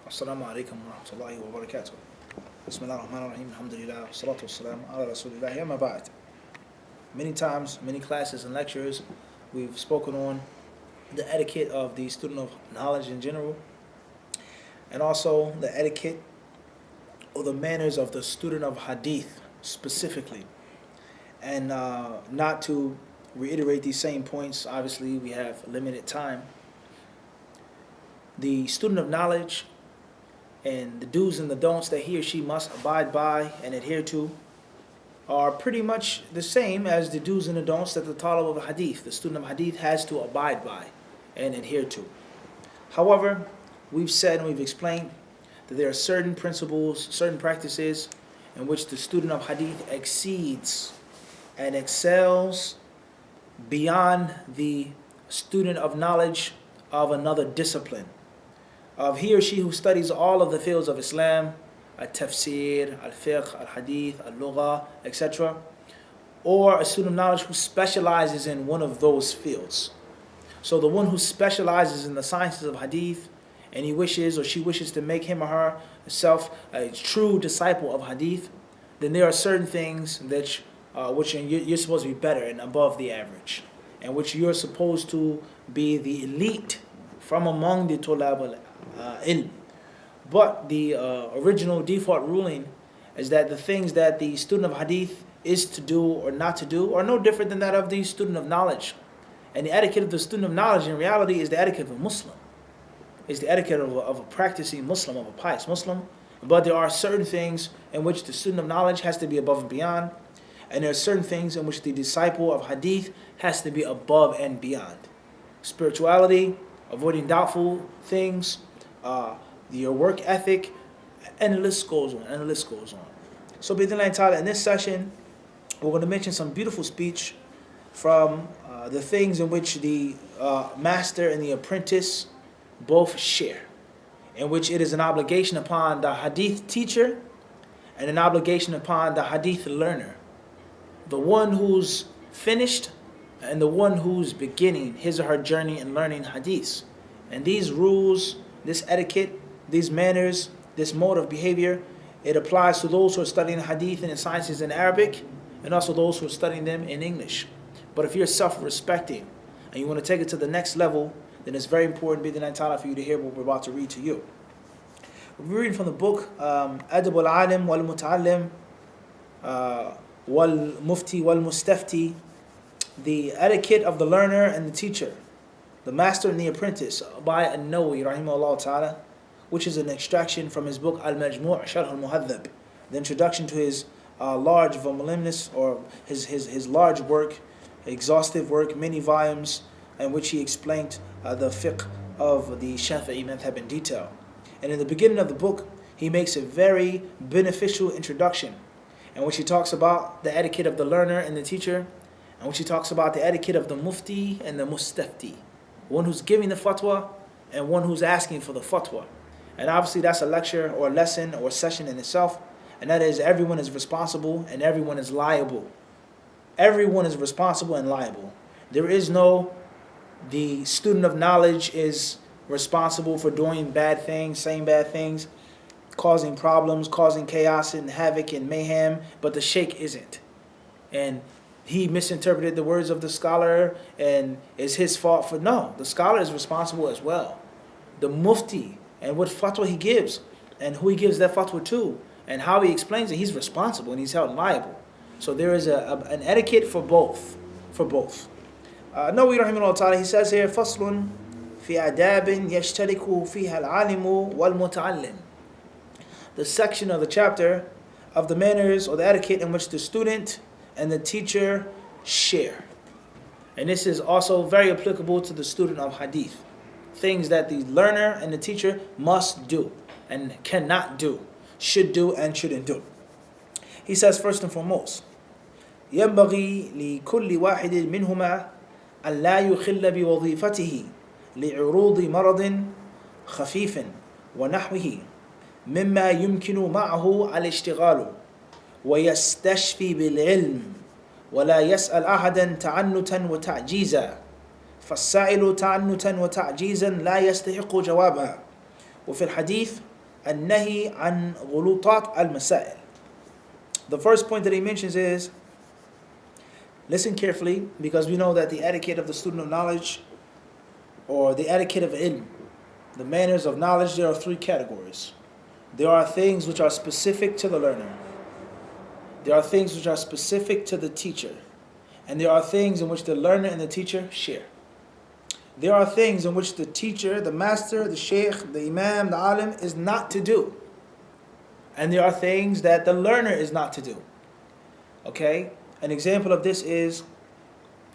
Assalamu alaikum wa rahmatullahi wa barakatuh. Bismillah ar-Rahman ar-Rahim. Alhamdulillah. Salatu wassalam ala Rasulillah. Amma ba'd. Many times, many classes and lectures, we've spoken on the etiquette of the student of knowledge in general, and also the etiquette or the manners of the student of hadith specifically. And not to reiterate these same points, obviously we have limited time. The student of knowledge and the do's and the don'ts that he or she must abide by and adhere to are pretty much the same as the do's and the don'ts that the talib of hadith, the student of hadith, has to abide by and adhere to. However, we've said and we've explained that there are certain principles, certain practices in which the student of hadith exceeds and excels beyond the student of knowledge of another discipline, of he or she who studies all of the fields of Islam, al-tafsir, al-fiqh, al-hadith, al-lugha, etc., or a student of knowledge who specializes in one of those fields. So the one who specializes in the sciences of hadith, and he wishes or she wishes to make him or herself a true disciple of hadith, then there are certain things that which you're supposed to be better and above the average, and which you're supposed to be the elite from among the tulab al-ilm. But the original default ruling is that the things that the student of hadith is to do or not to do are no different than that of the student of knowledge. And the etiquette of the student of knowledge in reality is the etiquette of a Muslim. It's the etiquette of a practicing Muslim, of a pious Muslim. But there are certain things in which the student of knowledge has to be above and beyond. And there are certain things in which the disciple of hadith has to be above and beyond. Spirituality, avoiding doubtful things, your work ethic, and the list goes on, So bi'idhnillahi ta'ala, in this session, we're going to mention some beautiful speech from the things in which the master and the apprentice both share, in which it is an obligation upon the hadith teacher and an obligation upon the hadith learner, the one who's finished and the one who's beginning his or her journey in learning hadiths. And these rules, this etiquette, these manners, this mode of behavior, it applies to those who are studying hadith and the sciences in Arabic, and also those who are studying them in English. But if you're self-respecting and you want to take it to the next level, then it's very important, bi'idhnillahi ta'ala, for you to hear what we're about to read to you. We're reading from the book Adab al-Alim wal-Muta'allim wal-Mufti wal-Mustafti, the etiquette of the learner and the teacher, the master and the apprentice, by An-Nawawi rahimahullah ta'ala, which is an extraction from his book Al-Majmu' Sharh al-Muhadhab, the introduction to his large voluminous, or his large work, exhaustive work, many volumes, in which he explained the fiqh of the Shafi'i madhab in detail. And in the beginning of the book, he makes a very beneficial introduction, in which he talks about the etiquette of the learner and the teacher, in which he talks about the etiquette of the mufti and the mustafti, one who's giving the fatwa and one who's asking for the fatwa. And obviously that's a lecture or a lesson or a session in itself, and that is everyone is responsible and everyone is liable. Everyone is responsible and liable. There is no, the student of knowledge is responsible for doing bad things, saying bad things, causing problems, causing chaos and havoc and mayhem, but the sheikh isn't. And he misinterpreted the words of the scholar and it's his fault for, no, the scholar is responsible as well. The mufti and what fatwa he gives and who he gives that fatwa to and how he explains it, he's responsible and he's held liable. So there is an etiquette for both. Nawawi rahimahullah ta'ala, he says here, فَصْلٌ فِي أَدَابٍ يَشْتَرِكُ فِيهَا الْعَالِمُ وَالْمُتَعَلِّمُ. The section of the chapter of the manners or the etiquette in which the student and the teacher share. And this is also very applicable to the student of hadith. Things that the learner and the teacher must do and cannot do, should do and shouldn't do. He says, first and foremost, ينبغي لكل واحد منهما أن لا يخل بوظيفته لعروض مرض خفيف ونحوه مما يمكن معه الاشتغال ويستشفي بالعلم ولا يسأل أحدا تعنتا وتعجيزا فالسائل تعنتا وتعجيزا لا يستحق جوابها. وفي الحديث النهي عن غلطات المسائل. The first point that he mentions is, listen carefully, because we know that the etiquette of the student of knowledge, or the etiquette of ilm, the manners of knowledge, there are three categories. There are things which are specific to the learner. There are things which are specific to the teacher. And there are things in which the learner and the teacher share. There are things in which the teacher, the master, the sheikh, the imam, the alim is not to do. And there are things that the learner is not to do. Okay? An example of this is,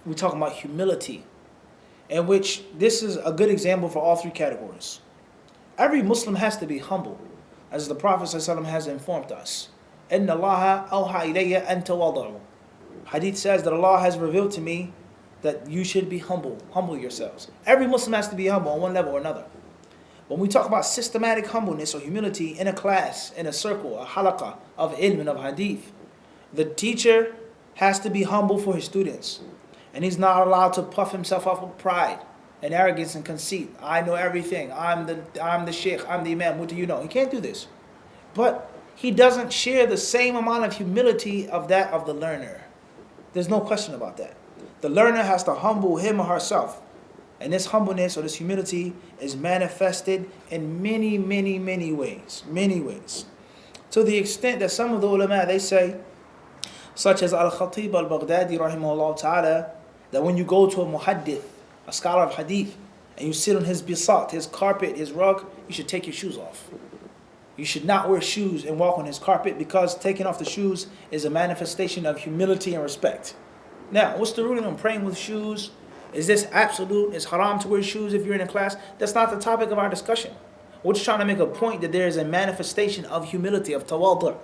we're talking about humility, in which this is a good example for all three categories. Every Muslim has to be humble, as the Prophet ﷺ has informed us. إِنَّ اللَّهَ أَوْحَى إِلَيَّ أَن تَوَضَعُوا. Hadith says that Allah has revealed to me that you should be humble. Humble yourselves. Every Muslim has to be humble on one level or another. When we talk about systematic humbleness or humility in a class, in a circle, a halaqah of ilm and of hadith, the teacher has to be humble for his students. And he's not allowed to puff himself up with pride and arrogance and conceit. I know everything. I'm the sheikh. I'm the imam. What do you know? He can't do this. But he doesn't share the same amount of humility of that of the learner. There's no question about that. The learner has to humble him or herself. And this humbleness or this humility is manifested in many, many, many ways. Many ways. To the extent that some of the ulama, they say, such as Al-Khatib al-Baghdadi rahimahullah ta'ala, that when you go to a muhaddith, a scholar of hadith, and you sit on his bisat, his carpet, his rug, you should take your shoes off. You should not wear shoes and walk on his carpet, because taking off the shoes is a manifestation of humility and respect. Now, what's the ruling on praying with shoes? Is this absolute? Is haram to wear shoes if you're in a class? That's not the topic of our discussion. We're just trying to make a point that there is a manifestation of humility, of tawadu'.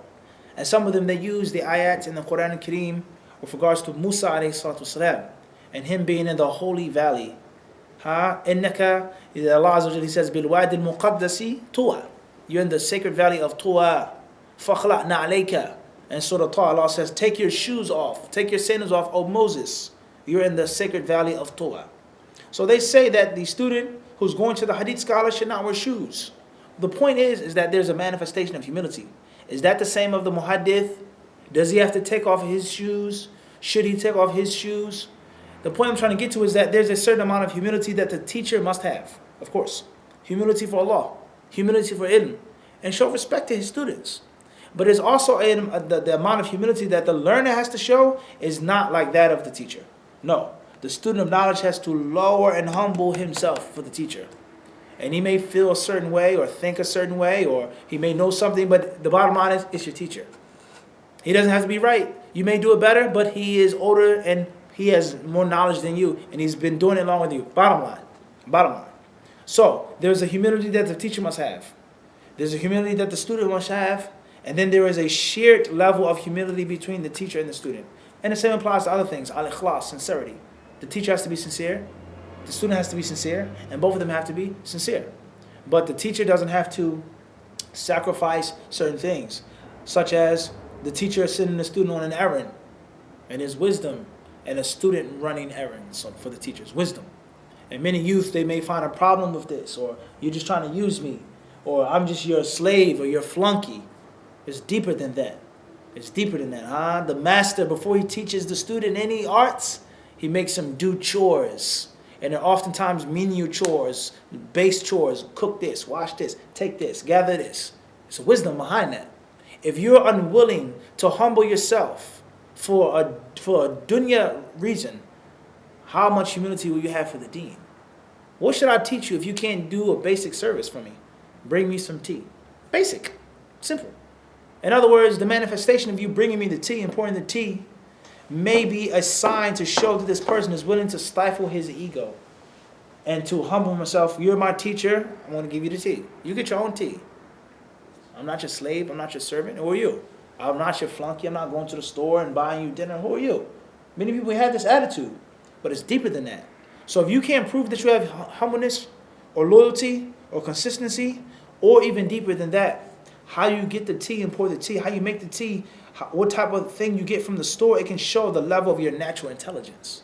And some of them, they use the ayats in the Quran al-Kareem with regards to Musa alayhi salatu wasalam, and him being in the holy valley. Innaka, Allah Azza wa Jalla, He says, Bilwadi al-Muqaddasi Tuwa. You're in the sacred valley of Tuwa. Fakhla'na alayka. And Surah Taha, Allah says, take your shoes off, take your sandals off, O Moses. You're in the sacred valley of Tuwa. So they say that the student who's going to the hadith scholar should not wear shoes. The point is that there's a manifestation of humility. Is that the same of the muhaddith? Does he have to take off his shoes? Should he take off his shoes? The point I'm trying to get to is that there's a certain amount of humility that the teacher must have. Of course. Humility for Allah. Humility for ilm. And show respect to his students. But there's also the amount of humility that the learner has to show is not like that of the teacher. No. The student of knowledge has to lower and humble himself for the teacher. And he may feel a certain way or think a certain way, or he may know something, but the bottom line is, it's your teacher. He doesn't have to be right. You may do it better, but he is older and he has more knowledge than you, and he's been doing it along with you. Bottom line. Bottom line. So, there's a humility that the teacher must have. There's a humility that the student must have. And then there is a shared level of humility between the teacher and the student. And the same applies to other things. Al-ikhlas, sincerity. The teacher has to be sincere. The student has to be sincere. And both of them have to be sincere. But the teacher doesn't have to sacrifice certain things. Such as the teacher sending the student on an errand. And his wisdom. And a student running errands for the teacher's wisdom. And many youth, they may find a problem with this. Or you're just trying to use me. Or I'm just your slave or your flunky. It's deeper than that. It's deeper than that. The master, before he teaches the student any arts, he makes him do chores. And they're oftentimes menial chores, base chores. Cook this, wash this, take this, gather this. There's wisdom behind that. If you're unwilling to humble yourself for a dunya reason, how much humility will you have for the deen? What should I teach you if you can't do a basic service for me? Bring me some tea. Basic. Simple. In other words, the manifestation of you bringing me the tea and pouring the tea may be a sign to show that this person is willing to stifle his ego and to humble himself. You're my teacher. I want to give you the tea. You get your own tea. I'm not your slave. I'm not your servant. Who are you? I'm not your flunky. I'm not going to the store and buying you dinner. Who are you? Many people have this attitude, but it's deeper than that. So if you can't prove that you have humbleness or loyalty or consistency, or even deeper than that, how you get the tea and pour the tea, how you make the tea, what type of thing you get from the store, it can show the level of your natural intelligence.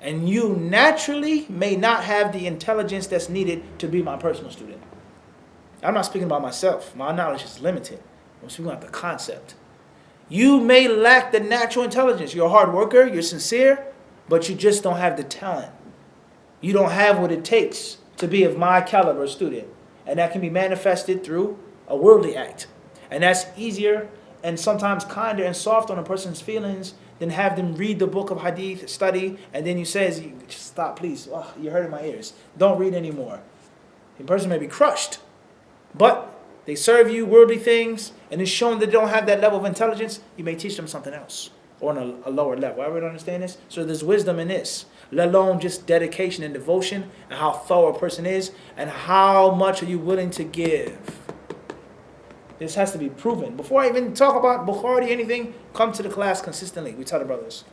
And you naturally may not have the intelligence that's needed to be my personal student. I'm not speaking about myself. My knowledge is limited. I'm speaking about the concept. You may lack the natural intelligence. You're a hard worker, you're sincere, but you just don't have the talent. You don't have what it takes to be of my caliber student. And that can be manifested through a worldly act. And that's easier and sometimes kinder and soft on a person's feelings than have them read the book of hadith, study, and then you say, just stop, please. Oh, you're hurting my ears. Don't read anymore. The person may be crushed. But they serve you worldly things, and it's shown that they don't have that level of intelligence. You may teach them something else, or on a lower level. Everyone understand this? So there's wisdom in this, let alone just dedication and devotion, and how thorough a person is, and how much are you willing to give. This has to be proven. Before I even talk about Bukhari, anything, come to the class consistently. We tell the brothers.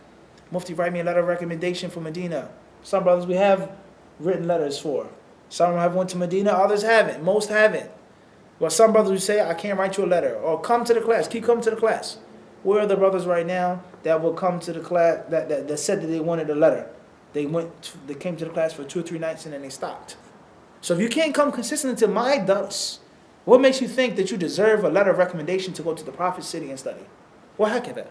Mufti, write me a letter of recommendation for Medina. Some brothers we have written letters for. Some have went to Medina, others haven't. Most haven't. Well, some brothers will say, I can't write you a letter. Or come to the class. Keep coming to the class. Where are the brothers right now that will come to the class, that said that they wanted a letter? They came to the class for 2 or 3 nights and then they stopped. So if you can't come consistent to my dars, what makes you think that you deserve a letter of recommendation to go to the Prophet's city and study? وهكذا.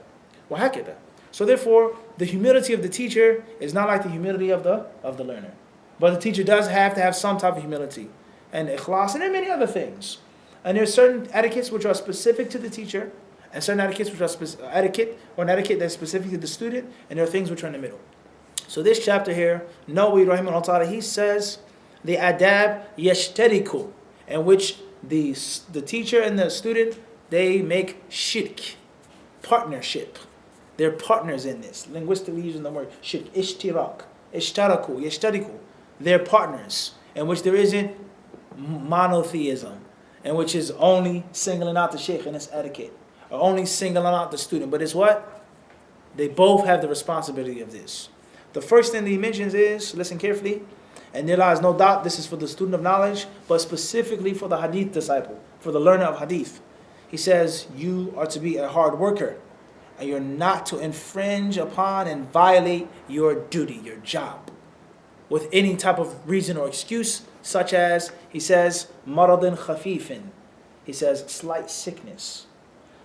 وهكذا. So therefore, the humility of the teacher is not like the humility of the learner. But the teacher does have to have some type of humility and ikhlas, and there are many other things. And there are certain etiquettes which are specific to the teacher, and certain etiquettes which are an etiquette that's specific to the student, and there are things which are in the middle. So this chapter here, Nawawi rahimahullah ta'ala, he says, the adab yashtariku, in which the teacher and the student, they make shirk, partnership. They're partners in this. Linguistically using the word shirk, ishtirak, ishtaraku, yashtariku. They're partners, in which there isn't monotheism, in which is only singling out the sheikh in its etiquette, or only singling out the student. But it's what? They both have the responsibility of this. The first thing that he mentions is, listen carefully, and there lies no doubt this is for the student of knowledge, but specifically for the hadith disciple, for the learner of hadith. He says, you are to be a hard worker, and you're not to infringe upon and violate your duty, your job, with any type of reason or excuse, such as, he says, maradin khafifin. He says, slight sickness.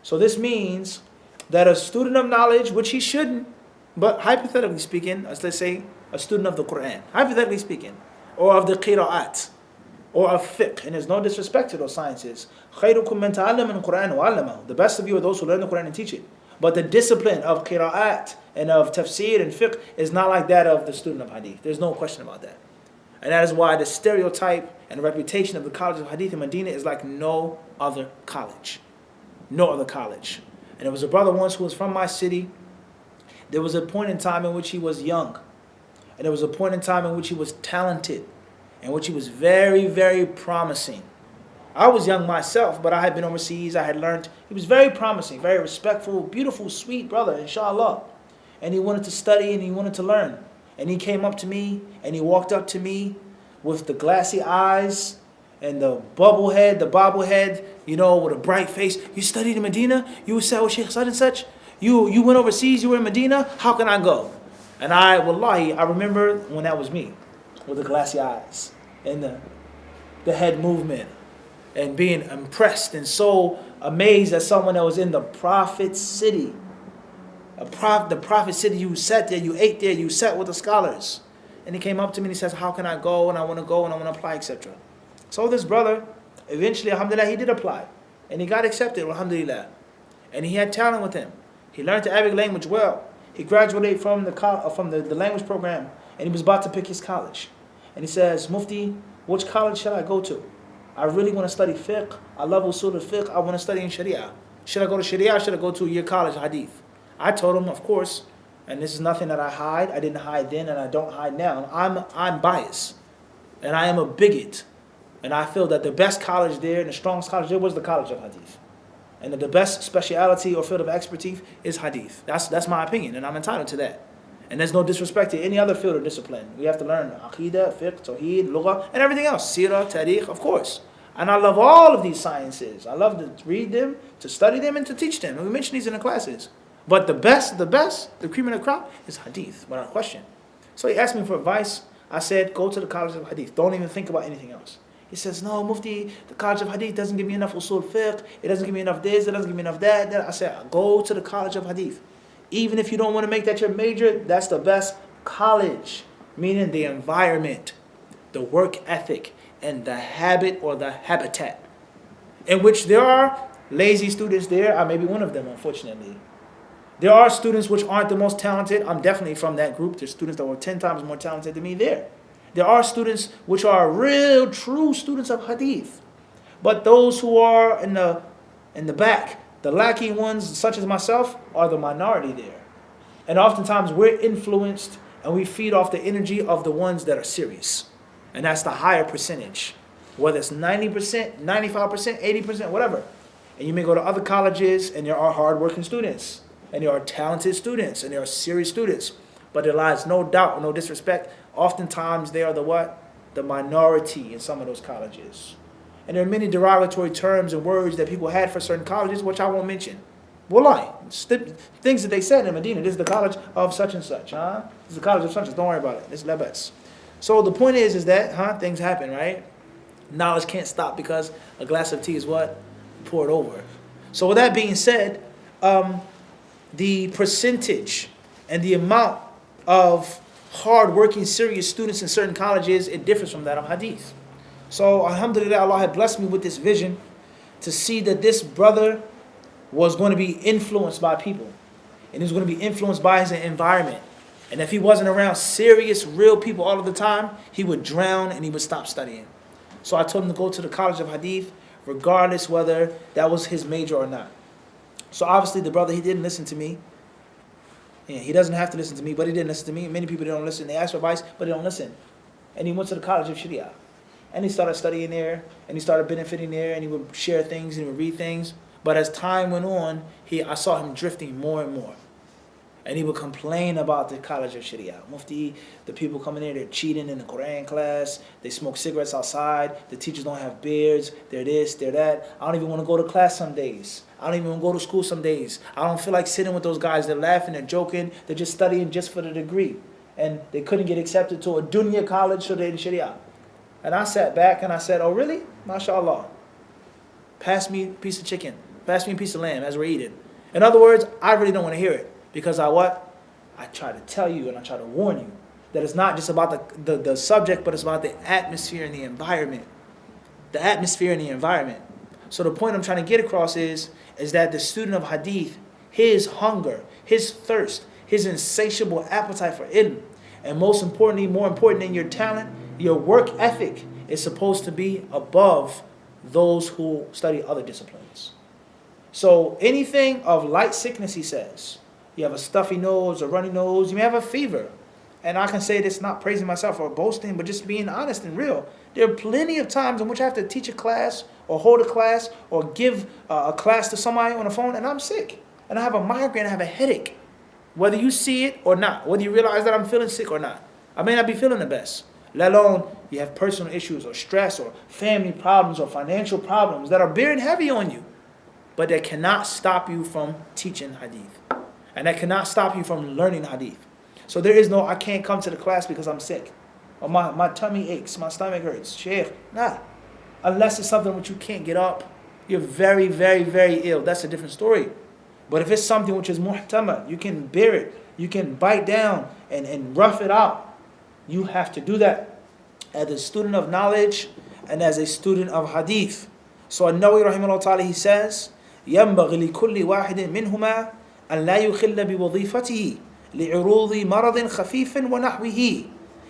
So this means that a student of knowledge, which he shouldn't, but hypothetically speaking, as let's say, a student of the Quran, hypothetically speaking, or of the qira'at, or of fiqh, and there's no disrespect to those sciences. خَيْرُكُمْ مَنْ تَعَلَّمَ الْقُرْآنَ وَعَلَّمَهُ. The best of you are those who learn the Quran and teach it. But the discipline of qira'at and of tafsir and fiqh is not like that of the student of hadith. There's no question about that. And that is why the stereotype and reputation of the College of Hadith in Medina is like no other college. No other college. And there was a brother once who was from my city. There was a point in time in which he was young. And there was a point in time in which he was talented. In which he was very, very promising. I was young myself, but I had been overseas. I had learned. He was very promising, very respectful, beautiful, sweet brother, inshallah. And he wanted to study and he wanted to learn. And he came up to me and he walked up to me with the glassy eyes and the bobblehead, you know, with a bright face. You studied in Medina? You were sat with Sheikh such and such? You went overseas, you were in Medina? How can I go? And wallahi, I remember when that was me, with the glassy eyes and the head movement and being impressed and so amazed at someone that was in the Prophet's city. The Prophet's city, you sat there, you ate there, you sat with the scholars. And he came up to me and he says, how can I go? And I want to go and I want to apply, etc. So this brother, eventually, alhamdulillah, he did apply. And he got accepted, alhamdulillah. And he had talent with him. He learned the Arabic language well. He graduated from the language program. And he was about to pick his college. And he says, Mufti, which college should I go to? I really want to study fiqh. I love usul al-fiqh. I want to study in sharia. Should I go to sharia or should I go to your college, hadith? I told him, of course, and this is nothing that I hide. I didn't hide then and I don't hide now. I'm biased. And I am a bigot. And I feel that the best college there and the strongest college there was the College of Hadith. And that the best speciality or field of expertise is hadith. That's my opinion, and I'm entitled to that. And there's no disrespect to any other field or discipline. We have to learn aqidah, fiqh, tawheed, lugha, and everything else. Sirah, tariq, of course. And I love all of these sciences. I love to read them, to study them, and to teach them. And we mention these in the classes. But the best, the cream of the crop is hadith, without question. So he asked me for advice. I said, go to the College of Hadith. Don't even think about anything else. He says, no, Mufti, the College of Hadith doesn't give me enough usul fiqh. It doesn't give me enough this. It doesn't give me enough that. I said, go to the College of Hadith. Even if you don't want to make that your major, that's the best college. Meaning the environment, the work ethic, and the habit or the habitat. In which there are lazy students there. I may be one of them, unfortunately. There are students which aren't the most talented. I'm definitely from that group. There's students that were 10 times more talented than me there. There are students which are real, true students of hadith. But those who are in the back, the lacking ones, such as myself, are the minority there. And oftentimes we're influenced and we feed off the energy of the ones that are serious. And that's the higher percentage. Whether it's 90%, 95%, 80%, whatever. And you may go to other colleges and there are hardworking students. And there are talented students. And there are serious students. But there lies no doubt, no disrespect. Oftentimes they are the what? The minority in some of those colleges. And there are many derogatory terms and words that people had for certain colleges, which I won't mention. Wallahi, things that they said in Medina. This is the college of such and such. This is the college of such and such. Don't worry about it. This is labas. So the point is that things happen, right? Knowledge can't stop because a glass of tea is what? Poured over. So with that being said, the percentage and the amount of hard-working, serious students in certain colleges, it differs from that of hadith. So, alhamdulillah, Allah had blessed me with this vision to see that this brother was going to be influenced by people. And he was going to be influenced by his environment. And if he wasn't around serious, real people all of the time, he would drown and he would stop studying. So I told him to go to the College of Hadith, regardless whether that was his major or not. So obviously the brother, he didn't listen to me. Yeah, he doesn't have to listen to me, but he didn't listen to me. Many people don't listen. They ask for advice, but they don't listen. And he went to the College of Sharia. And he started studying there, and he started benefiting there, and he would share things, and he would read things. But as time went on, I saw him drifting more and more. And he would complain about the College of Sharia. Mufti, the people coming there, they're cheating in the Quran class. They smoke cigarettes outside. The teachers don't have beards. They're this, they're that. I don't even want to go to class some days. I don't even want to go to school some days. I don't feel like sitting with those guys. They're laughing, they're joking. They're just studying just for the degree. And they couldn't get accepted to a dunya college, so they did Sharia. And I sat back and I said, oh really? MashaAllah. Pass me a piece of chicken. Pass me a piece of lamb as we're eating. In other words, I really don't want to hear it. Because I try to tell you and I try to warn you that it's not just about the subject, but it's about the atmosphere and the environment. The atmosphere and the environment. So the point I'm trying to get across is that the student of hadith, his hunger, his thirst, his insatiable appetite for ilm, and most importantly, more important than your talent, your work ethic is supposed to be above those who study other disciplines. So anything of light sickness, he says, you have a stuffy nose, a runny nose, you may have a fever. And I can say this not praising myself or boasting, but just being honest and real. There are plenty of times in which I have to teach a class or hold a class or give a class to somebody on the phone and I'm sick. And I have a migraine, I have a headache. Whether you see it or not, whether you realize that I'm feeling sick or not. I may not be feeling the best. Let alone you have personal issues or stress or family problems or financial problems that are bearing heavy on you. But that cannot stop you from teaching hadith. And that cannot stop you from learning hadith. So there is no, I can't come to the class because I'm sick. Or my tummy aches, my stomach hurts. Sheikh, nah. Unless it's something which you can't get up, you're very, very, very ill. That's a different story. But if it's something which is muhtamad, you can bear it. You can bite down and rough it out. You have to do that as a student of knowledge and as a student of hadith. So An-Nawawi rahimahullah ta'ala, he says, ينبغي لكل واحد منهما أن لا يخل بوظيفته لعروض مرض خفيف ونحوه.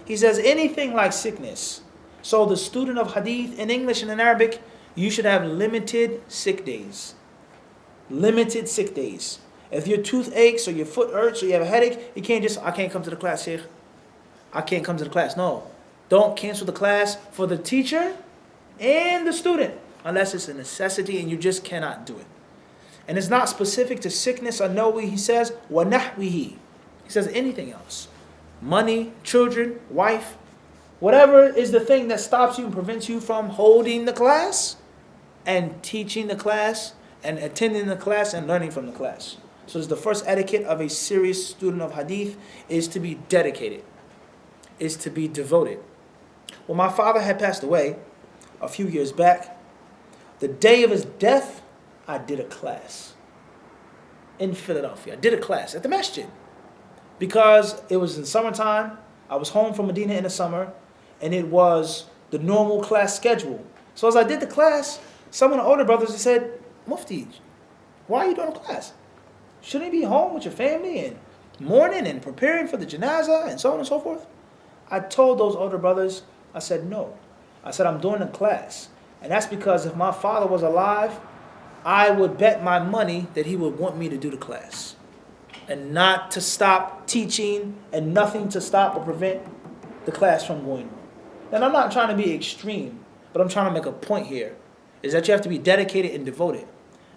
He says anything like sickness. So the student of hadith in English and in Arabic, you should have limited sick days. Limited sick days. If your tooth aches or your foot hurts or you have a headache, you can't just, I can't come to the class, Sheikh. I can't come to the class. No. Don't cancel the class for the teacher and the student unless it's a necessity and you just cannot do it. And it's not specific to sickness or no, he says, وَنَحْوِهِ. He says anything else. Money, children, wife, whatever is the thing that stops you and prevents you from holding the class and teaching the class and attending the class and learning from the class. So it's the first etiquette of a serious student of hadith is to be dedicated, is to be devoted. When my father had passed away, a few years back. The day of his death, I did a class in Philadelphia. I did a class at the masjid because it was in summertime. I was home from Medina in the summer, and it was the normal class schedule. So as I did the class, some of the older brothers said, Mufti, why are you doing a class? Shouldn't you be home with your family and mourning and preparing for the janazah and so on and so forth? I told those older brothers, I said, no. I said, I'm doing a class. And that's because if my father was alive, I would bet my money that he would want me to do the class. And not to stop teaching and nothing to stop or prevent the class from going on. And I'm not trying to be extreme, but I'm trying to make a point here, is that you have to be dedicated and devoted.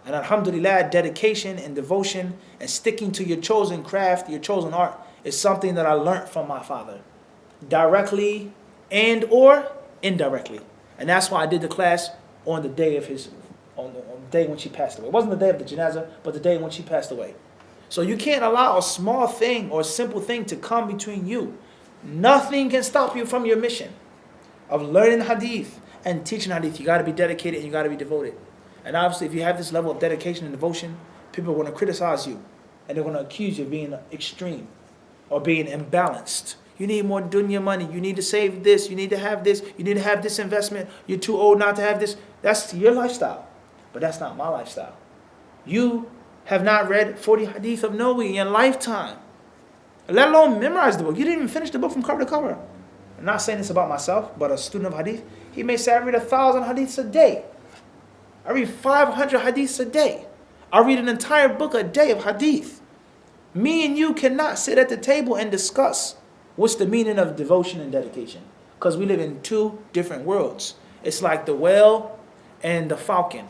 And alhamdulillah, dedication and devotion and sticking to your chosen craft, your chosen art, is something that I learned from my father. Directly and or indirectly. And that's why I did the class on the day of on the day when she passed away. It wasn't the day of the janazah, but the day when she passed away. So you can't allow a small thing or a simple thing to come between you. Nothing can stop you from your mission of learning hadith and teaching hadith. You got to be dedicated and you got to be devoted. And obviously, if you have this level of dedication and devotion, people are going to criticize you. And they're going to accuse you of being extreme or being imbalanced. You need more dunya money. You need to save this. You need to have this. You need to have this investment. You're too old not to have this. That's your lifestyle. But that's not my lifestyle. You have not read 40 hadith of Nawawi in your lifetime. Let alone memorize the book. You didn't even finish the book from cover to cover. I'm not saying this about myself, but a student of hadith, he may say, I read 1,000 hadiths a day. I read 500 hadiths a day. I read an entire book a day of hadith. Me and you cannot sit at the table and discuss what's the meaning of devotion and dedication. Because we live in two different worlds. It's like the whale and the falcon.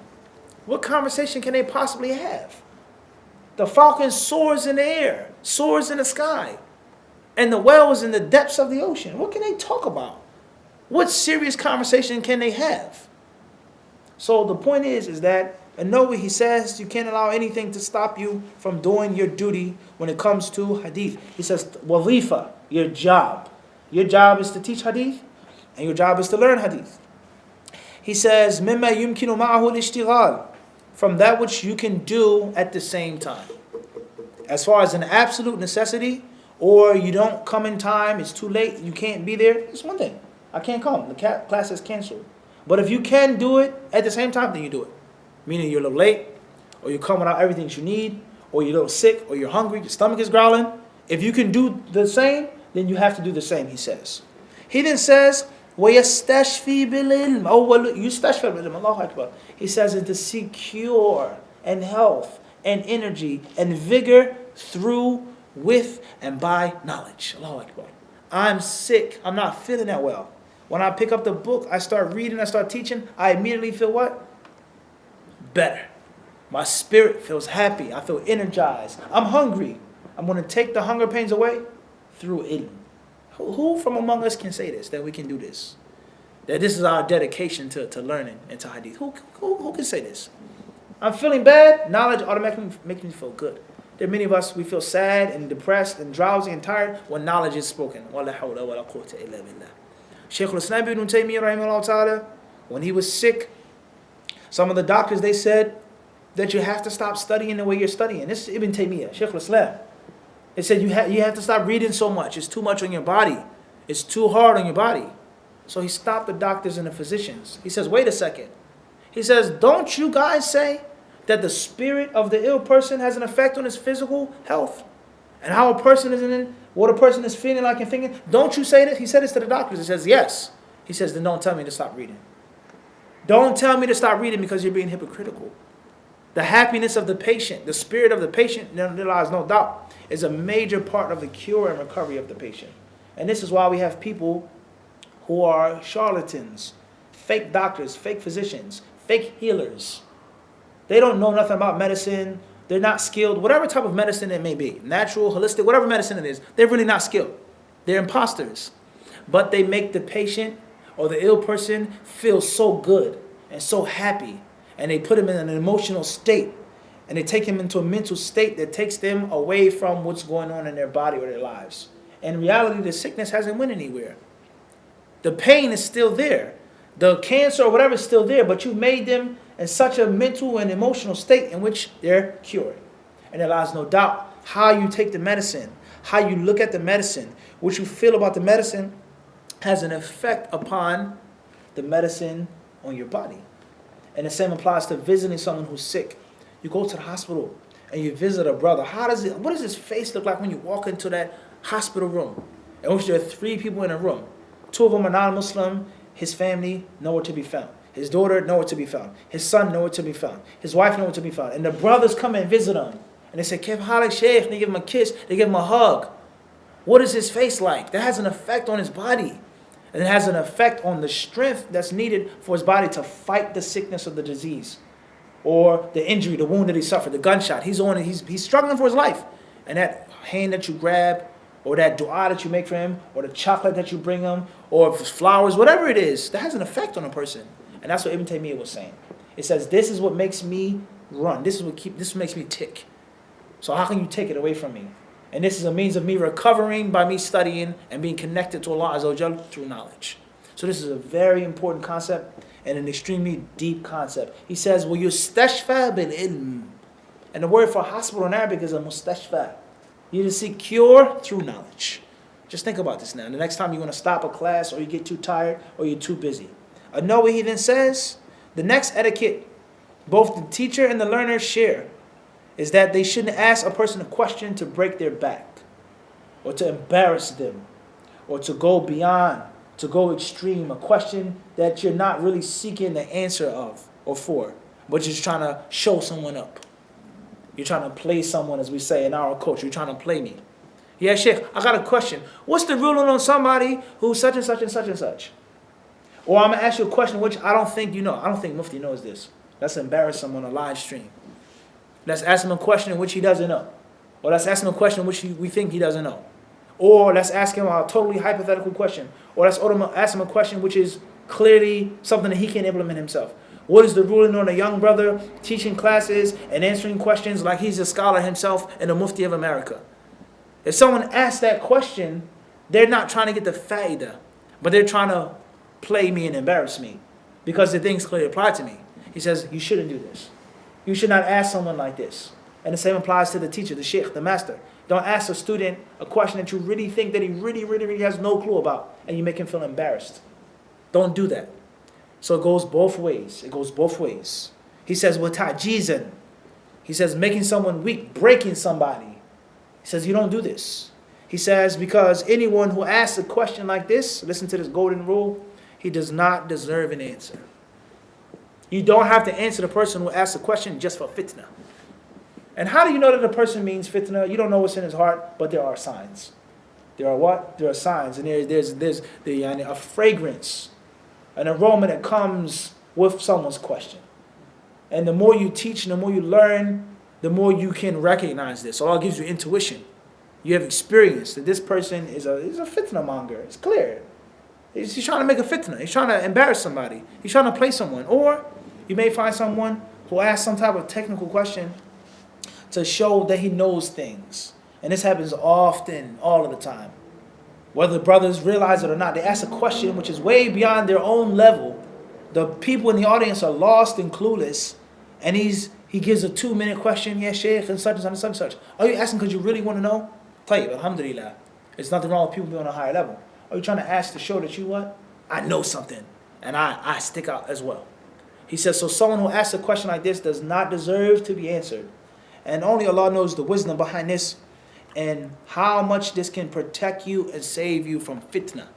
What conversation can they possibly have? The falcon soars in the air, soars in the sky. And the whale is in the depths of the ocean. What can they talk about? What serious conversation can they have? So the point is that, and Nawawi, he says, you can't allow anything to stop you from doing your duty when it comes to hadith. He says, wazifa, your job. Your job is to teach hadith, and your job is to learn hadith. He says, مِمَّا يُمْكِنُ مَعَهُ الْإِشْتِغَالِ, from that which you can do at the same time. As far as an absolute necessity, or you don't come in time, it's too late, you can't be there, it's one thing. I can't come, the class is canceled. But if you can do it at the same time, then you do it. Meaning you're a little late, or you come without everything that you need, or you're a little sick, or you're hungry, your stomach is growling. If you can do the same, then you have to do the same, he says. He then says, وَيَسْتَشْفِي بِالْعِلْمِ. يُسْتَشْفِي بِالْعِلْمِ. Allahu Akbar. He says it's to seek cure and health and energy and vigor through, with, and by knowledge. Allahu Akbar. I'm sick. I'm not feeling that well. When I pick up the book, I start reading, I start teaching, I immediately feel what? Better. My spirit feels happy. I feel energized. I'm hungry. I'm going to take the hunger pains away through ilm. Who from among us can say this, that we can do this? That this is our dedication to learning and to hadith. Who can say this? I'm feeling bad. Knowledge automatically makes me feel good. There are many of us, we feel sad and depressed and drowsy and tired when knowledge is spoken. وَلَا حَوْلَ وَلَا قُوَّةَ إِلَّا بِاللَّهِ. Shaykh al-Islam ibn Taymiyyah, rahimahullah ta'ala, when he was sick, some of the doctors, they said that you have to stop studying the way you're studying. This is Ibn Taymiyyah, Shaykh al-Islam. They said you have to stop reading so much. It's too much on your body. It's too hard on your body. So he stopped the doctors and the physicians. He says, wait a second. He says, don't you guys say that the spirit of the ill person has an effect on his physical health? And how a person is in, what a person is feeling like and thinking? Don't you say this? He said this to the doctors. He says, yes. He says, then don't tell me to stop reading. Don't tell me to stop reading because you're being hypocritical. The happiness of the patient, the spirit of the patient, there lies no doubt, is a major part of the cure and recovery of the patient. And this is why we have people who are charlatans, fake doctors, fake physicians, fake healers. They don't know nothing about medicine. They're not skilled. Whatever type of medicine it may be, natural, holistic, whatever medicine it is, they're really not skilled. They're imposters. But they make the patient or the ill person feel so good and so happy. And they put him in an emotional state. And they take him into a mental state that takes them away from what's going on in their body or their lives. In reality, the sickness hasn't went anywhere. The pain is still there. The cancer or whatever is still there, but you made them in such a mental and emotional state in which they're cured. And it allows no doubt how you take the medicine, how you look at the medicine, what you feel about the medicine has an effect upon the medicine on your body. And the same applies to visiting someone who's sick. You go to the hospital and you visit a brother. What does his face look like when you walk into that hospital room in which there are 3 people in a room? 2 of them are non-Muslim. His family, nowhere to be found. His daughter, nowhere to be found. His son, nowhere to be found. His wife, nowhere to be found. And the brothers come and visit him. And they say, Kef Halik Sheikh. They give him a kiss. They give him a hug. What is his face like? That has an effect on his body. And it has an effect on the strength that's needed for his body to fight the sickness of the disease. Or the injury, the wound that he suffered, the gunshot. He's struggling for his life. And that hand that you grab, or that dua that you make for him, or the chocolate that you bring him, or flowers, whatever it is, that has an effect on a person. And that's what Ibn Taymiyyah was saying. It says, this is what makes me run. This is what makes me tick. So how can you take it away from me? And this is a means of me recovering by me studying and being connected to Allah Azza wa Jal through knowledge. So this is a very important concept and an extremely deep concept. He says, وَيُسْتَشْفَى بِالْإِلْمِ. And the word for hospital in Arabic is a mustashfa. You just seek cure through knowledge. Just think about this now. The next time you want to stop a class, or you get too tired, or you're too busy. Noah, he then says, the next etiquette both the teacher and the learner share is that they shouldn't ask a person a question to break their back, or to embarrass them, or to go beyond, to go extreme, a question that you're not really seeking the answer of or for, but you're just trying to show someone up. You're trying to play someone, as we say in our culture. You're trying to play me. Yeah, Sheikh, I got a question. What's the ruling on somebody who's such and such and such and such? Or I'm going to ask you a question which I don't think you know. I don't think Mufti knows this. Let's embarrass him on a live stream. Let's ask him a question which he doesn't know. Or let's ask him a question which we think he doesn't know. Or let's ask him a totally hypothetical question. Or let's ask him a question which is clearly something that he can implement himself. What is the ruling on a young brother teaching classes and answering questions like he's a scholar himself and a Mufti of America? If someone asks that question, they're not trying to get the faida, but they're trying to play me and embarrass me because the things clearly apply to me. He says, you shouldn't do this. You should not ask someone like this. And the same applies to the teacher, the sheikh, the master. Don't ask a student a question that you really think that he really has no clue about, and you make him feel embarrassed. Don't do that. So it goes both ways. It goes both ways. He says, وَتَعْجِيزًا. He says, making someone weak, breaking somebody. He says, you don't do this. He says, because anyone who asks a question like this, listen to this golden rule, he does not deserve an answer. You don't have to answer the person who asks a question just for fitna. And how do you know that the person means fitna? You don't know what's in his heart, but there are signs. There are what? There are signs. And there's a fragrance, an aroma that comes with someone's question. And the more you teach and the more you learn, the more you can recognize this. Allah gives you intuition. You have experience that this person is a fitna monger. It's clear. He's trying to make a fitna. He's trying to embarrass somebody. He's trying to play someone. Or you may find someone who asks some type of technical question to show that he knows things. And this happens often, all of the time. Whether the brothers realize it or not, they ask a question which is way beyond their own level. The people in the audience are lost and clueless. And he gives a 2-minute question, yeah, Sheikh, and such and such and such and such. Are you asking because you really want to know? Tayyib, alhamdulillah. There's nothing wrong with people being on a higher level. Are you trying to ask to show that you what? I know something. And I stick out as well. He says, so someone who asks a question like this does not deserve to be answered. And only Allah knows the wisdom behind this and how much this can protect you and save you from fitna.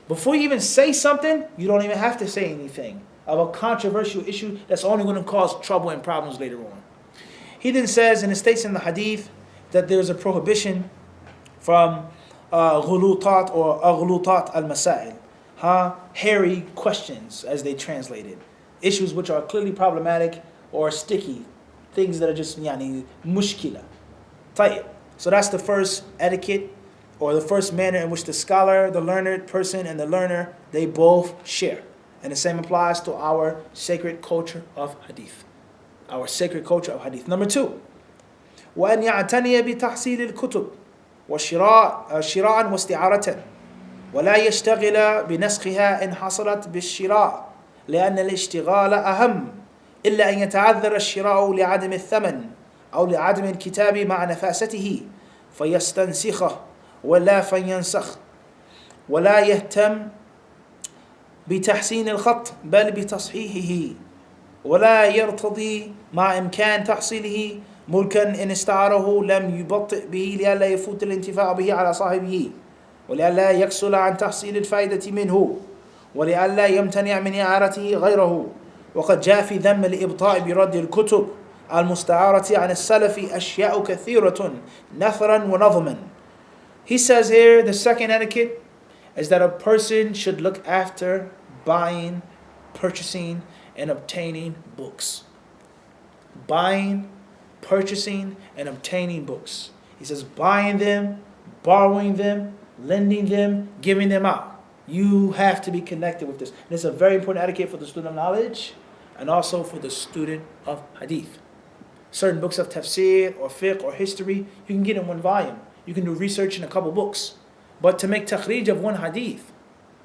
Before you even say something, you don't even have to say anything of a controversial issue that's only going to cause trouble and problems later on. He then says, and it states in the hadith, that there's a prohibition from ghulutat or aghlutat al-masail, hairy questions, as they translate it. Issues which are clearly problematic or sticky, things that are just mushkila. Tayyib. So that's the first etiquette, or the first manner in which the scholar, the learned person, and the learner, they both share. And the same applies to our sacred culture of hadith. Our sacred culture of hadith. Number 2, وأن يعتني بتحصيل الكتب وشراء وشراء واستعارة. ولا يشتغل بنسخها إن حصلت بالشراء لأن الاشتغال أهم إلا أن يتعذر الشراء لعدم الثمن أو لعدم الكتاب مع نفاسته فيستنسخه ولا فينسخ ولا يهتم بتحسين الخط بل بتصحيحه ولا يرتضي مع إمكان تحصيله ملكا إن استعاره لم يبطئ به لئلا يفوت الانتفاع به على صاحبه ولئلا يكسل عن تحصيل الفائدة منه ولئلا يمتنع من إعارته غيره وقد جاء في ذم الإبطاء برد الكتب المستعارة عن السلف أشياء كثيرة نثرا ونظما. He says here the second etiquette is that a person should look after buying, purchasing, and obtaining books. Buying, purchasing, and obtaining books. He says buying them, borrowing them, lending them, giving them out. You have to be connected with this. And it's a very important etiquette for the student of knowledge and also for the student of hadith. Certain books of tafsir or fiqh or history, you can get in one volume. You can do research in a couple books. But to make takhrij of one hadith,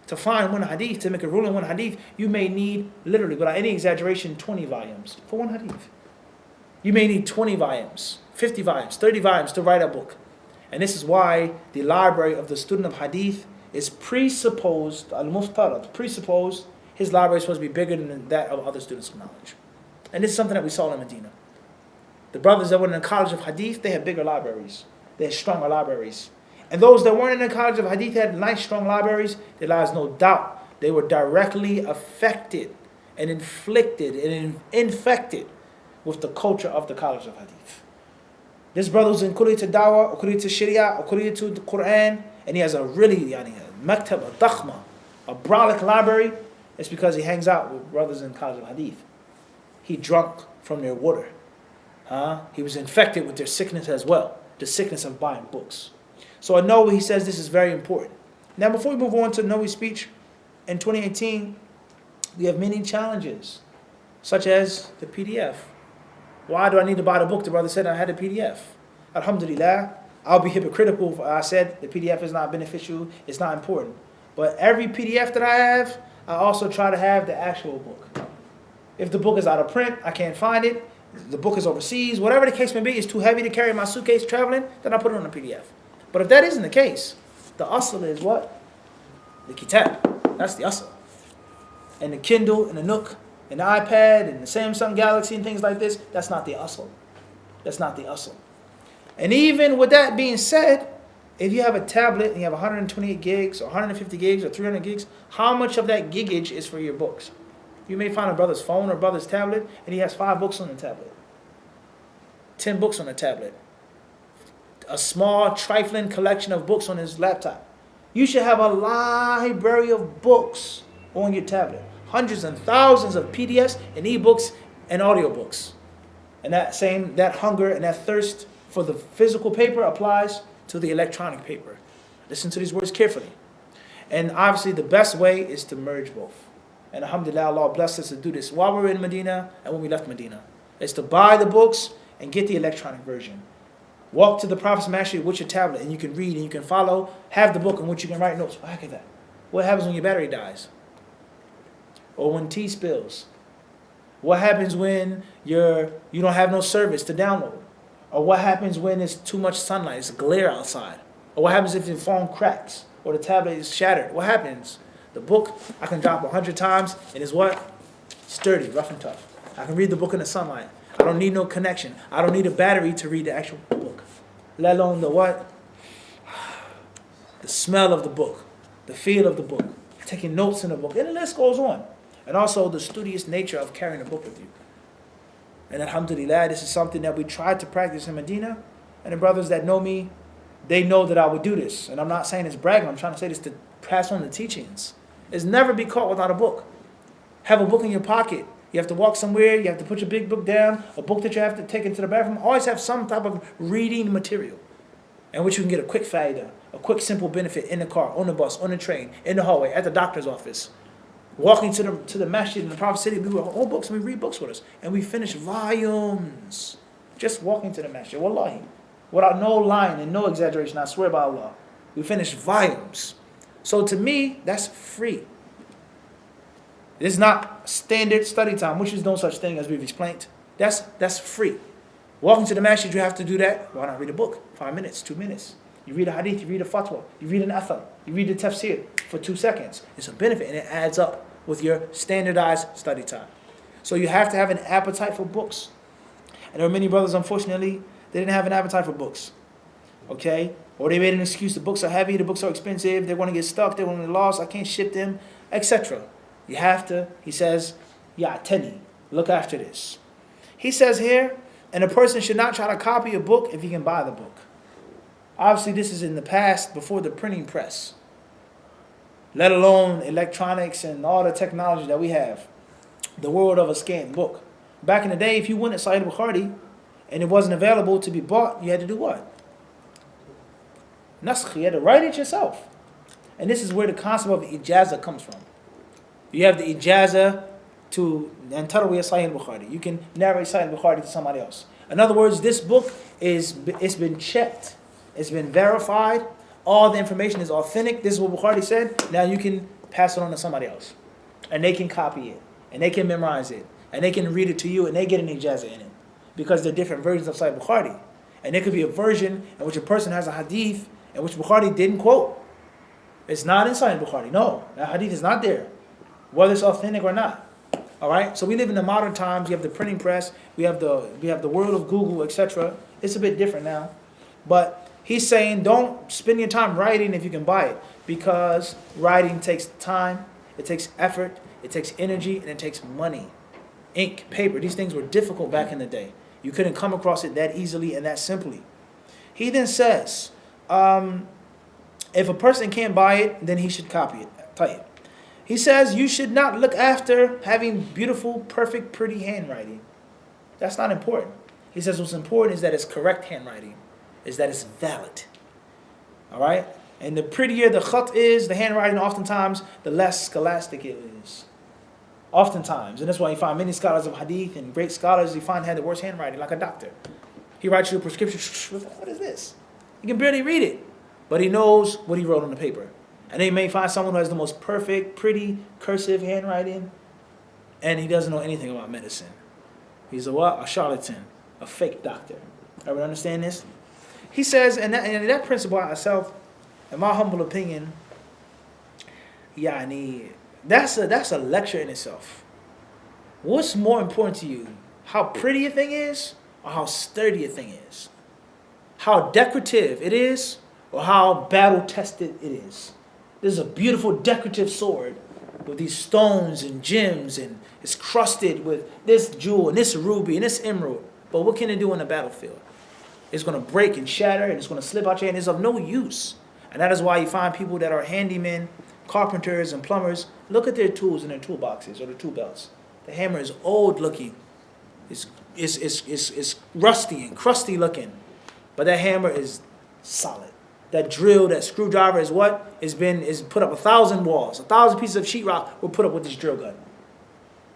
to find one hadith, to make a ruling on one hadith, you may need, literally, without any exaggeration, 20 volumes for one hadith. You may need 20 volumes, 50 volumes, 30 volumes to write a book. And this is why the library of the student of hadith is presupposed, al-muftarad, presupposed, his library is supposed to be bigger than that of other students of knowledge. And this is something that we saw in Medina. The brothers that were in the college of hadith, they had bigger libraries. They had stronger libraries. And those that weren't in the college of hadith had nice, strong libraries. There lies no doubt they were directly affected and inflicted and infected with the culture of the college of hadith. This brother was in Kulliyat al-Dawah, or Kulliyat al-Sharia, or Kulliyat al-Quran, and he has a really, a maktab, a dakhma, a brolic library. It's because he hangs out with brothers in college of hadith. He drunk from their water. He was infected with their sickness as well, the sickness of buying books. So at Nawawi, he says this is very important. Now, before we move on to Nawawi's speech, in 2018, we have many challenges, such as the PDF. Why do I need to buy the book? The brother said I had a PDF. Alhamdulillah, I'll be hypocritical if I said the PDF is not beneficial, it's not important. But every PDF that I have, I also try to have the actual book. If the book is out of print, I can't find it, the book is overseas, whatever the case may be, it's too heavy to carry in my suitcase traveling, then I put it on a PDF. But if that isn't the case, the asl is what? The kitab. That's the asl. And the Kindle and the Nook and the iPad and the Samsung Galaxy and things like this, that's not the asl. That's not the asl. And even with that being said, if you have a tablet and you have 128 gigs or 150 gigs or 300 gigs, how much of that gigage is for your books? You may find a brother's phone or brother's tablet and he has 5 books on the tablet, 10 books on the tablet, a small trifling collection of books on his laptop. You should have a library of books on your tablet. Hundreds and thousands of PDFs and ebooks and audiobooks. And that hunger and that thirst for the physical paper applies to the electronic paper. Listen to these words carefully. And obviously the best way is to merge both. And alhamdulillah, Allah blessed us to do this while we were in Medina and when we left Medina. It's to buy the books and get the electronic version. Walk to the Prophet's Mastery with your tablet and you can read and you can follow. Have the book in which you can write notes. Look at that. What happens when your battery dies? Or when tea spills? What happens when you don't have no service to download? Or what happens when there's too much sunlight, it's glare outside? Or what happens if your phone cracks or the tablet is shattered? What happens? The book, I can drop 100 times and it's what? Sturdy, rough and tough. I can read the book in the sunlight. I don't need no connection. I don't need a battery to read the actual book. Let alone the what? The smell of the book, the feel of the book, taking notes in the book, and the list goes on. And also the studious nature of carrying a book with you. And alhamdulillah, this is something that we tried to practice in Medina. And the brothers that know me, they know that I would do this. And I'm not saying it's bragging, I'm trying to say this to pass on the teachings. It's never be caught without a book. Have a book in your pocket. You have to walk somewhere, you have to put your big book down, a book that you have to take into the bathroom. Always have some type of reading material in which you can get a quick faida, a quick simple benefit in the car, on the bus, on the train, in the hallway, at the doctor's office. Walking to the masjid in the Prophet City, we were all books and we read books with us. And we finish volumes just walking to the masjid. Wallahi. Without no lying and no exaggeration, I swear by Allah. We finish volumes. So to me, that's free. It's not standard study time, which is no such thing as we've explained. That's free. Walking to the masjid, you have to do that. Why not read a book? 5 minutes, 2 minutes. You read a hadith, you read a fatwa, you read an athar, you read the tafsir for 2 seconds. It's a benefit and it adds up with your standardized study time. So you have to have an appetite for books. And there are many brothers, unfortunately, they didn't have an appetite for books. Okay? Or they made an excuse, the books are heavy, the books are expensive, they're going to get stuck, they're going to get lost, I can't ship them, etc. You have to, he says, teni, look after this. He says here, and a person should not try to copy a book if he can buy the book. Obviously, this is in the past, before the printing press. Let alone electronics and all the technology that we have. The world of a scanned book. Back in the day, if you went to Sahih Bukhari and it wasn't available to be bought, you had to do what? Naskh, you had to write it yourself. And this is where the concept of ijazah comes from. You have the ijazah to Tarwiyah Sahih Bukhari. You can narrate Sahih Bukhari to somebody else. In other words, this book it's been checked. It's been verified. All the information is authentic. This is what Bukhari said. Now you can pass it on to somebody else. And they can copy it. And they can memorize it. And they can read it to you and they get an ijazah in it. Because they're different versions of Sahih Bukhari. And there could be a version in which a person has a hadith in which Bukhari didn't quote. It's not in Sahih Bukhari. No, that hadith is not there. Whether it's authentic or not. Alright? So we live in the modern times. You have the printing press. We have the world of Google, etc. It's a bit different now. But he's saying don't spend your time writing if you can buy it. Because writing takes time, it takes effort, it takes energy, and it takes money. Ink, paper, these things were difficult back in the day. You couldn't come across it that easily and that simply. He then says, if a person can't buy it, then he should copy it. Tayyib. He says you should not look after having beautiful, perfect, pretty handwriting. That's not important. He says what's important is that it's correct handwriting, is that it's valid. All right? And the prettier the khat is, the handwriting, oftentimes, the less scholastic it is. Oftentimes. And that's why you find many scholars of hadith and great scholars, you find had the worst handwriting, like a doctor. He writes you a prescription. What is this? He can barely read it. But he knows what he wrote on the paper. And then you may find someone who has the most perfect, pretty, cursive handwriting, and he doesn't know anything about medicine. He's a what? A charlatan. A fake doctor. Everyone understand this? He says, and that principle itself, in my humble opinion, that's a lecture in itself. What's more important to you? How pretty a thing is, or how sturdy a thing is? How decorative it is, or how battle-tested it is? This is a beautiful decorative sword with these stones and gems, and it's crusted with this jewel and this ruby and this emerald. But what can it do on the battlefield? It's going to break and shatter, and it's going to slip out your hand. It's of no use. And that is why you find people that are handymen, carpenters, and plumbers. Look at their tools in their toolboxes or their tool belts. The hammer is old looking. It's rusty and crusty looking. But that hammer is solid. That drill, that screwdriver is what? Is put up 1,000 walls. 1,000 pieces of sheetrock were put up with this drill gun.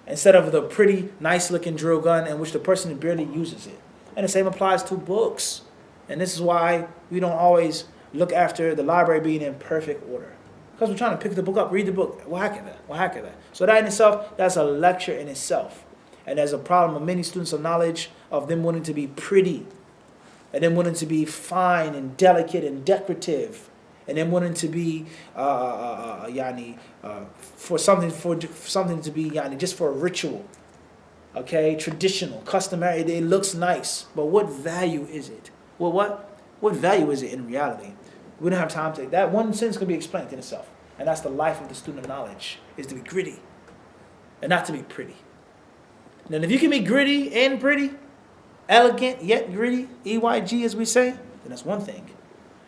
Instead of the pretty, nice looking drill gun in which the person barely uses it. And the same applies to books. And this is why we don't always look after the library being in perfect order. Because we're trying to pick the book up, read the book. What heck of that? So that in itself, that's a lecture in itself. And there's a problem of many students of knowledge of them wanting to be pretty. And then wanting to be fine and delicate and decorative, and then wanting to be for something to be just for a ritual, okay, traditional, customary. It looks nice, but what value is it? Well, what value is it in reality? We don't have time to. That one sentence can be explained in itself, and that's the life of the student of knowledge: is to be gritty, and not to be pretty. And then if you can be gritty and pretty, elegant yet gritty, EYG as we say, then that's one thing.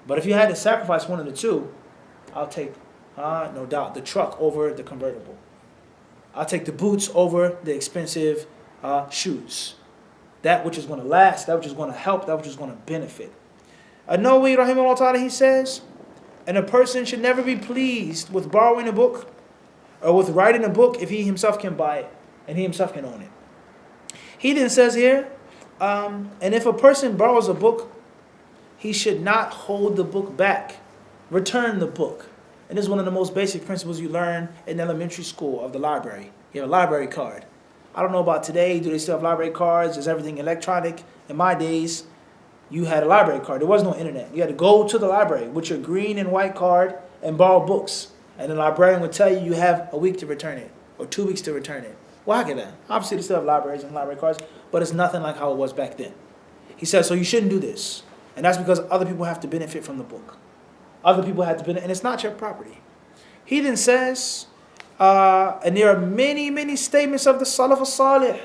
But if you had to sacrifice one of the two, I'll take, no doubt, the truck over the convertible. I'll take the boots over the expensive shoes. That which is going to last, that which is going to help, that which is going to benefit. An-Nawawi rahimahullah ta'ala, he says, and a person should never be pleased with borrowing a book or with writing a book if he himself can buy it and he himself can own it. He then says here, and if a person borrows a book, he should not hold the book back. Return the book. And this is one of the most basic principles you learn in elementary school of the library. You have a library card. I don't know about today. Do they still have library cards? Is everything electronic? In my days, you had a library card. There was no internet. You had to go to the library with your green and white card and borrow books. And the librarian would tell you you have a week to return it or 2 weeks to return it. Well, how can that? Obviously, they still have libraries and library cards, but it's nothing like how it was back then. He says, so you shouldn't do this. And that's because other people have to benefit from the book. Other people have to benefit, and it's not your property. He then says, and there are many, many statements of the Salaf al-Salih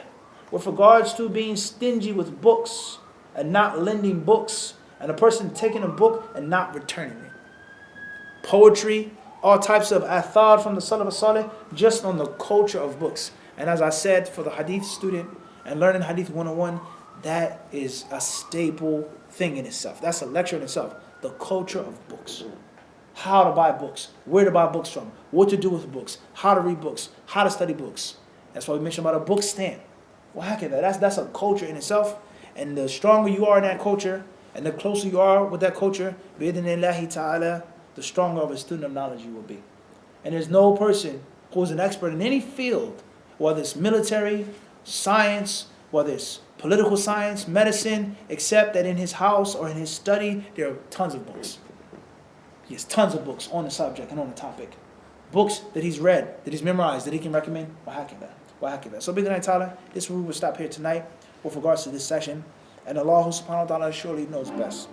with regards to being stingy with books and not lending books, and a person taking a book and not returning it. Poetry, all types of athar from the Salaf al-Salih, just on the culture of books. And as I said, for the hadith student and learning hadith 101, that is a staple thing in itself. That's a lecture in itself. The culture of books. How to buy books, where to buy books from, what to do with books, how to read books, how to study books. That's why we mentioned about a book stand. Well, how can that? That's a culture in itself. And the stronger you are in that culture, and the closer you are with that culture, bi'idhnillahi ta'ala, the stronger of a student of knowledge you will be. And there's no person who is an expert in any field, whether it's military, science, whether it's political science, medicine, except that in his house or in his study, there are tons of books. He has tons of books on the subject and on the topic. Books that he's read, that he's memorized, that he can recommend. Wa-hakidha. So, bi'idhnillahi ta'ala, this we will stop here tonight with regards to this session. And Allah subhanahu wa ta'ala surely knows best.